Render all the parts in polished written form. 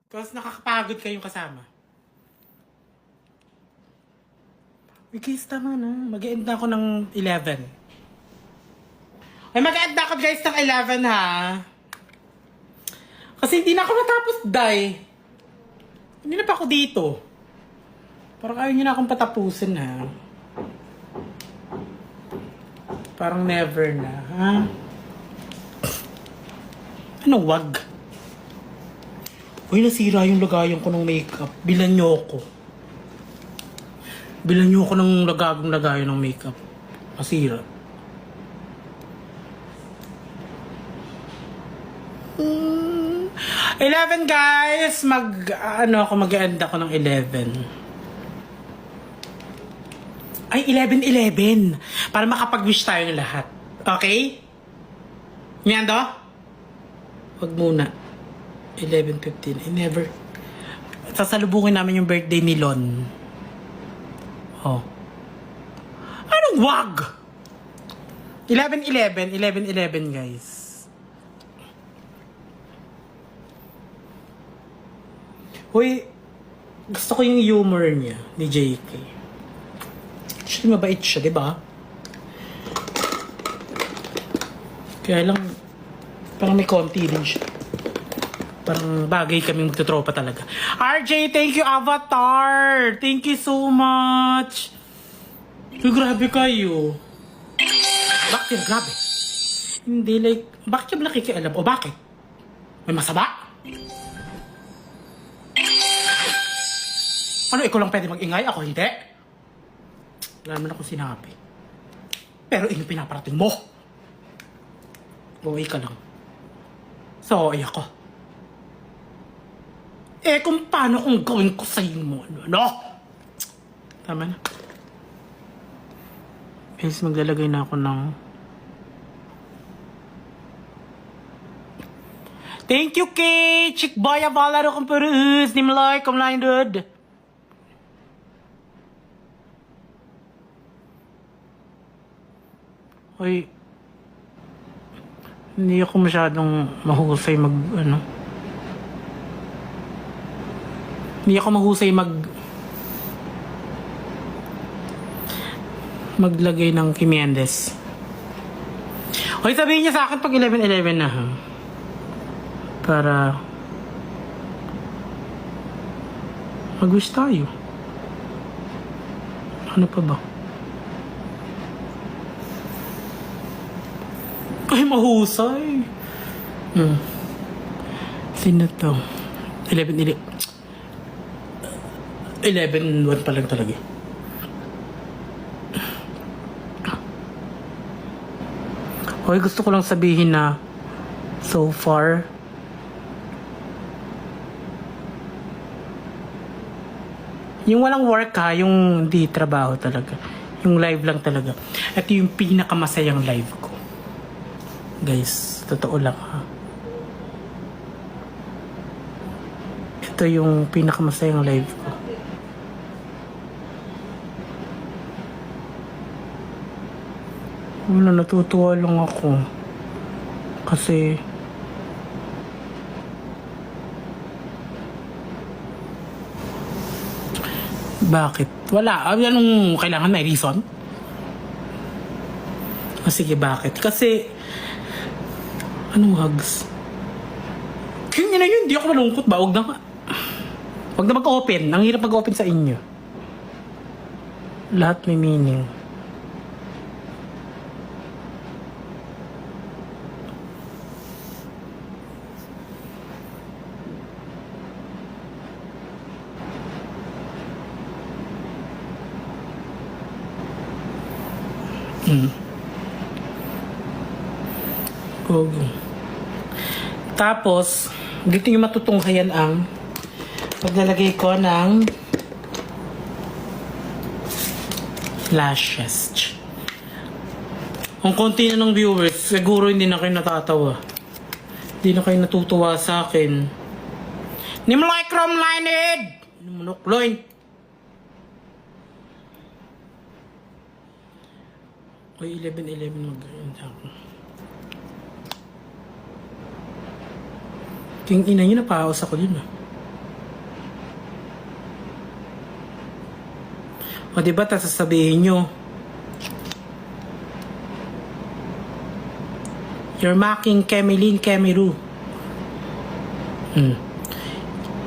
Because nakakapagod kayong kasama. Uy, guys, tama na. Mag-end na ako ng 11. Ay, mag-end na ako guys ng 11 ha. Kasi hindi na ako natapos, Day. Hindi na pa ako dito. Parang ayaw nyo na akong patapusin ha. Parang never na, ha? Ano, wag? Uy, nasira yung lagayan ko ng makeup. Bilan nyo ako. Bilan nyo ako ng lagagong lagayan ng makeup. Masira. Mm. 11 guys! Mag-end ako ng 11. Ay, 11-11. Para makapag-wish tayo ng lahat. Okay? Nyando? Wag muna. 11:15. I never. Sasalubungin namin yung birthday ni Lon. Oh. Anong wag? 11-11. 11-11 guys. Hoy, gusto ko yung humor niya ni JK. Actually, mabait siya, di ba? Kaya lang, parang may konti din siya. Parang bagay kaming magtutropa talaga. RJ, thank you, Avatar! Thank you so much! Uy, grabe kayo. Bakit yan? Grabe. Hindi, like, bakit yung nakikialam? O bakit? May masama? Ano, ikaw lang pwede mag-ingay? Ako hindi? Wala naman akong sinabi. Pero yung pinaparating mo. Uwi ka lang. So, iyak ko. Eh, kung paano kung gawin ko sa iyo mo, ano? Tama na. Guys, maglalagay na ako ng... Thank you, Kay! Chikbaya Valaro kong perus! Nimlay, kumlain, dude! Hoy, hindi ako masyadong mahusay hindi ako mahusay maglagay ng Kimiendes. Hoy, sabihin niya sa akin pag 11-11 na ha. Para mag-wish tayo. Ano pa ba? Ay, mahusay. Sino to? 11-11 pa lang talaga. Hoy, gusto ko lang sabihin na so far yung walang work ha, yung di trabaho talaga. Yung live lang talaga. At yung pinakamasayang live ko. Guys, totoo lang ha. Ito yung pinakamasayang live ko. Wala, natutuwa lang ako. Kasi bakit? Wala. Anong kailangan? May reason? O sige, bakit? Kasi anong hugs? Kaya na yun, hindi ako malungkot ba? Huwag na mag-open. Ang hirap mag-open sa inyo. Lahat may meaning. Tapos, dito yung matutunghayan ang paglalagay ko ng lashes. Ang konti na ng viewers, siguro hindi na kayo natatawa. Hindi na kayo natutuwa sa akin. Nimloy Cromlined! Manukloy! Oy, 11-11 mag-end ako. King ina nyo, napahaos ako dun ah. O diba, tapos sasabihin nyo, you're mocking Kemilyn Kemiru.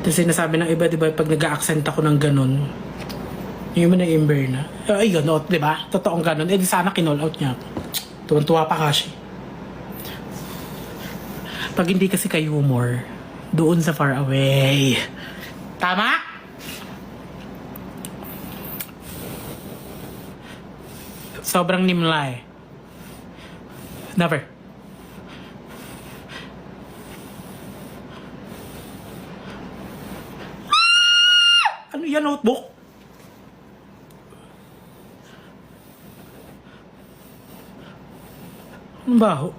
Tapos sinasabi ng iba, diba, pag nag-a-accent ako ng ganun, yung man na-imber na. Ayun, no, diba? Totoong ganun. Eh, di sana kinall out niya ako. Tuwan-tuwa pa kasi. Pag hindi kasi kayo humor, doon sa far away. Tama? Sobrang nimlay. Never. Ano yan, notebook? Ano ba ho?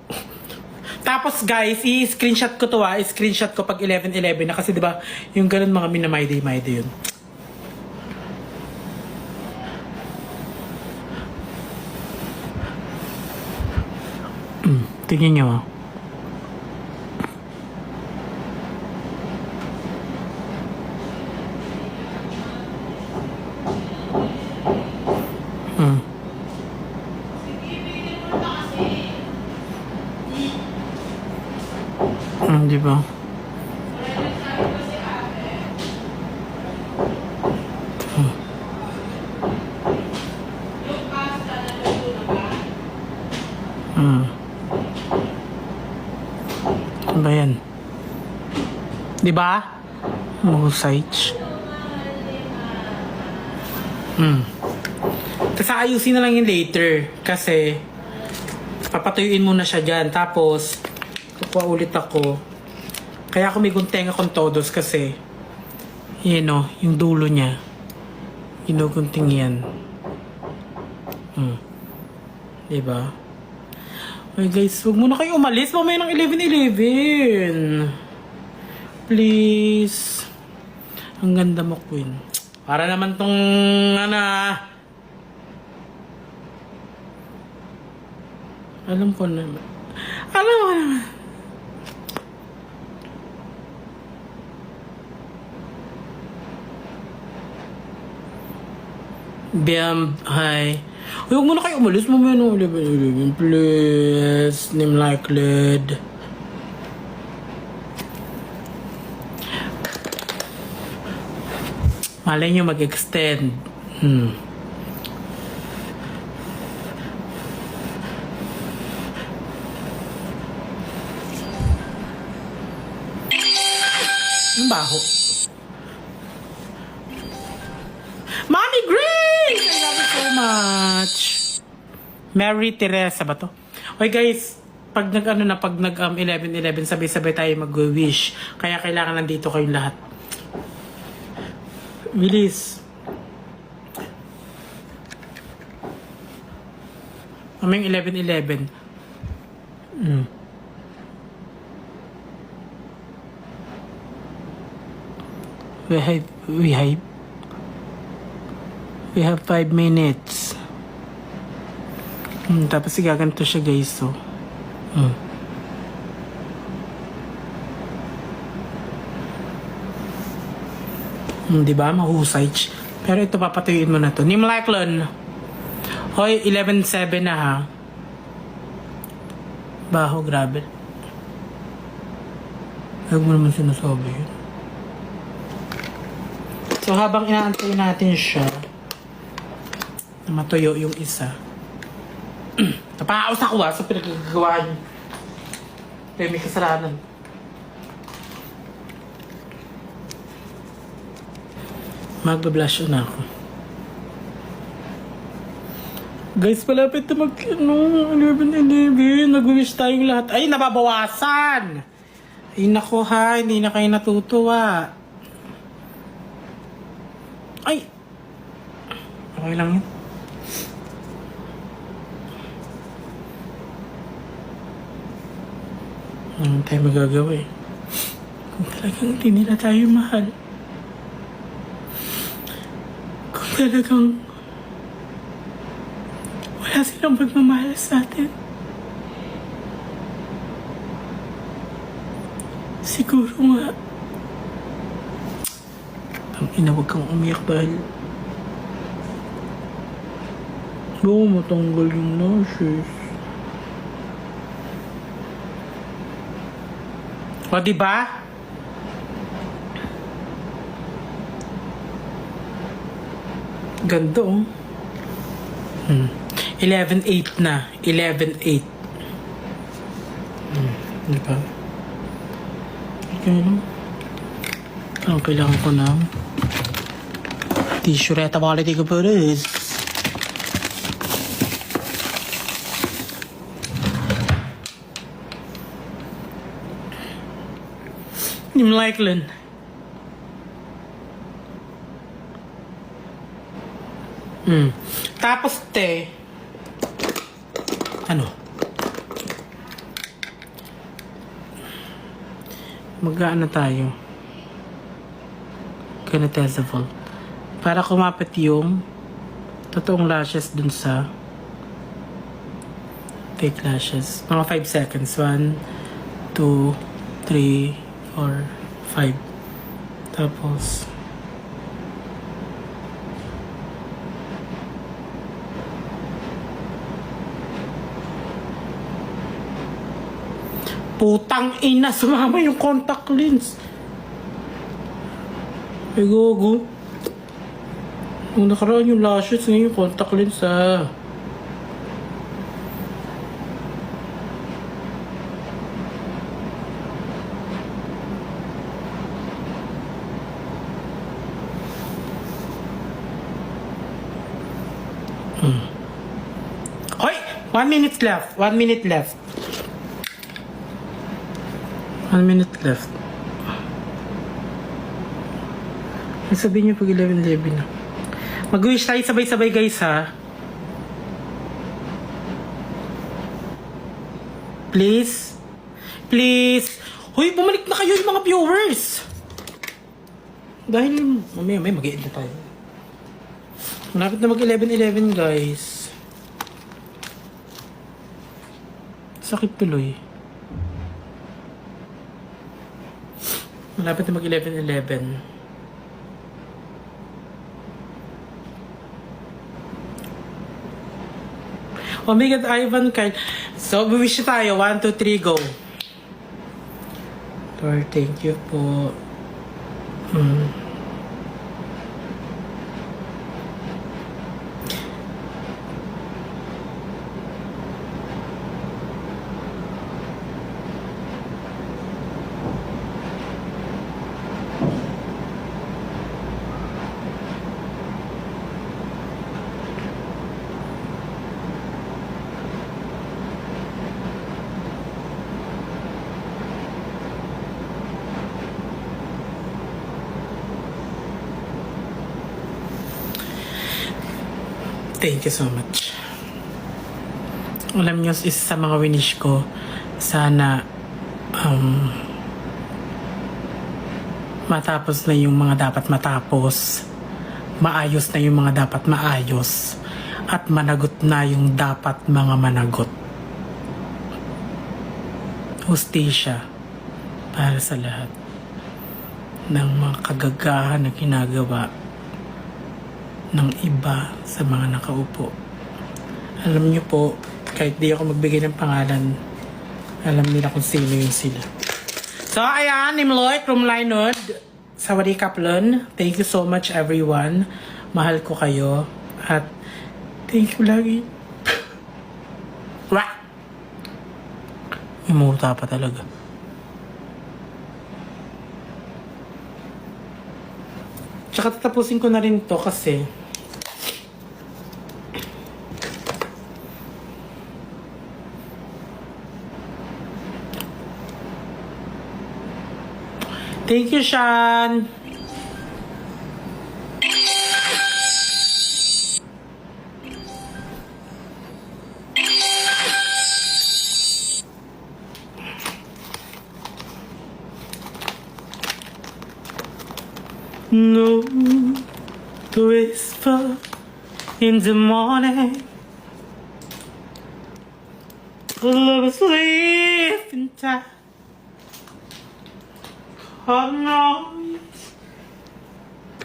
Tapos guys, i-screenshot ko to i-screenshot ko pag 11:11 na kasi 'di ba, yung ganun mga minamay-day-my-day yun. Tingnan nyo. Di ba? Ano ba yan? Di ba? Mahusay. Tapos ayusin na lang yun later. Kasi papatuyuin muna siya dyan. Tapos kukuha ulit ako. Kaya ako may gunting akong todos kasi yun o, yung dulo niya ginugunting yan. Diba? Okay guys, huwag muna kayo umalis. Mamaya ng 11:11. Please. Ang ganda mo, Queen. Para naman tong alam ko naman. Alam ko naman. Bam, hi. Huwag muna kayo umalis. Mamaya ng 11:11. Please. Name like led. Malay nyo mag-extend. Ang baho. Mommy Grace! I love you so much. Mary Teresa ba to? Okay guys, pag nag 11:11, sabay-sabay tayo mag-wish. Kaya kailangan nandito kayong lahat. Bilis. Maming 11:11. We have 5 minutes. Tapos gaganto siya guys, so. Diba? Mahusay. Pero ito papatuyuin mo na to. Nim Lacklon. Hoy, 11:07 na ha. Baho, grabe. Huwag mo naman sinasabi yun. So habang inaantay natin siya, na matuyo yung isa. Napaos ako sa pinagagawa niyo. Kaya may kasalanan. Magba-blush na ako. Guys, palapit na 11:11. Nag-wish tayong lahat. Ay, nababawasan! Ay, nako ha. Hindi na kayo natutuwa. Ay! Okay lang yun. Ano tayo magagawa eh? Kung talagang hindi nila tayo mahal. Kung talagang wala silang pagmamahal sa atin. Siguro nga. Ang ina, huwag kang umiyak dahil Oo, matanggal yung lashes. O, diba? Ganda, oh. 11.8 na. 11.8. Diba? Okay, no? Ang kailangan ko ng tissue reta quality ko po rin. Yung like lang. Tapos te, ano? Mag-ano tayo? Ganitezable. Para kumapit yung totoong lashes dun sa fake lashes. Mga 5 seconds. 1, 2, 3, 4, 5. Tapos putang ina, sumama yung contact lens. Ay, gogo. Nung nakaraan yung lashes, ngayon yung contact lens, ah. Hoy! 1 minute left. 1 minute left. 1 minute left. Sabihin niyo pag 11:11 na. Mag-wish tayo sabay-sabay, guys, ha? Please? Please? Hoy, bumalik na kayo yung mga viewers! Dahil, mamaya mag-i-end na tayo. Malapit na mag-11:11, guys. Sakit tuloy. Malapit na mag-11:11. Oh my God, Ivan Kyle. So, wish tayo. 1, 2, 3, go. Lord, thank you po. Thank you so much. Alam niyo, isa sa mga winish ko, sana matapos na yung mga dapat matapos, maayos na yung mga dapat maayos, at managot na yung dapat mga managot. Hustisya para sa lahat ng mga kagagahan na ginagawa ng iba sa mga nakaupo. Alam niyo po, kahit di ako magbigay ng pangalan, alam nila kung sino yung sila. So, ayan, Nimloy, Krumlainod, Sawadi Kaplon. Thank you so much, everyone. Mahal ko kayo. At thank you lagi. Wah! Imuta pa talaga. Tsaka tatapusin ko na rin to kasi thank you, Sean. No, to whisper in the morning, love is sleeping tight. Oh no,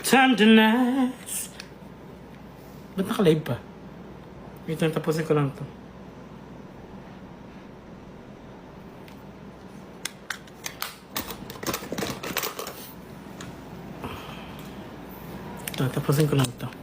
tenderness. Ba't naka-live pa? Wait lang, tapusin ko lang to. Ito, tapusin ko lang to.